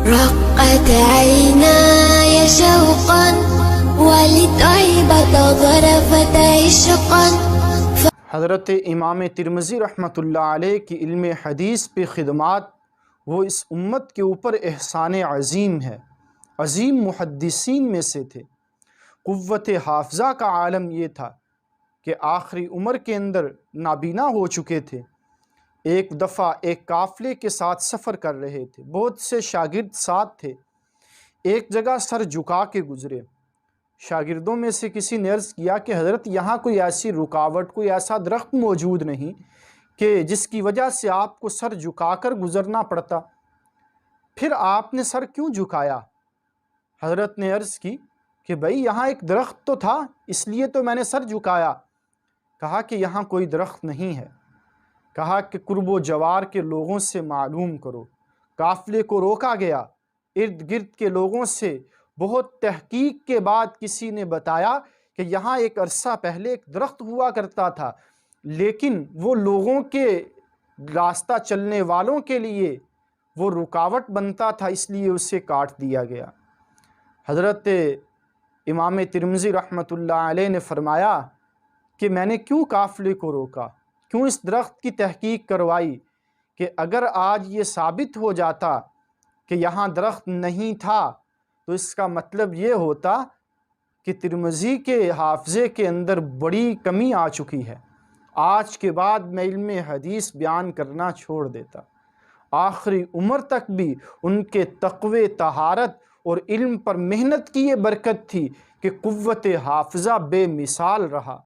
رقت عيناي شوقا ولطيبة ظرفت عشقا. حضرت امام ترمذی رحمۃ اللہ علیہ کی علم حدیث پہ خدمات وہ اس امت کے اوپر احسان عظیم ہے. عظیم محدثین میں سے تھے. قوت حافظہ کا عالم یہ تھا کہ آخری عمر کے اندر نابینا ہو چکے تھے. ایک دفعہ ایک قافلے کے ساتھ سفر کر رہے تھے. بہت سے شاگرد ساتھ تھے. ایک جگہ سر جھکا کے گزرے. شاگردوں میں سے کسی نے عرض کیا کہ حضرت یہاں کوئی ایسی رکاوٹ، کوئی ایسا درخت موجود نہیں کہ جس کی وجہ سے آپ کو سر جھکا کر گزرنا پڑتا، پھر آپ نے سر کیوں جھکایا؟ حضرت نے عرض کی کہ بھئی یہاں ایک درخت تو تھا، اس لیے تو میں نے سر جھکایا. کہا کہ یہاں کوئی درخت نہیں ہے. کہا کہ قرب و جوار کے لوگوں سے معلوم کرو. قافلے کو روکا گیا. ارد گرد کے لوگوں سے بہت تحقیق کے بعد کسی نے بتایا کہ یہاں ایک عرصہ پہلے ایک درخت ہوا کرتا تھا، لیکن وہ لوگوں کے راستہ چلنے والوں کے لیے وہ رکاوٹ بنتا تھا، اس لیے اسے کاٹ دیا گیا. حضرت امام ترمذی رحمۃ اللہ علیہ نے فرمایا کہ میں نے کیوں قافلے کو روکا، کیوں اس درخت کی تحقیق کروائی کہ اگر آج یہ ثابت ہو جاتا کہ یہاں درخت نہیں تھا تو اس کا مطلب یہ ہوتا کہ ترمذی کے حافظے کے اندر بڑی کمی آ چکی ہے. آج کے بعد میں علم حدیث بیان کرنا چھوڑ دیتا. آخری عمر تک بھی ان کے تقوی، طہارت اور علم پر محنت کی یہ برکت تھی کہ قوت حافظہ بے مثال رہا.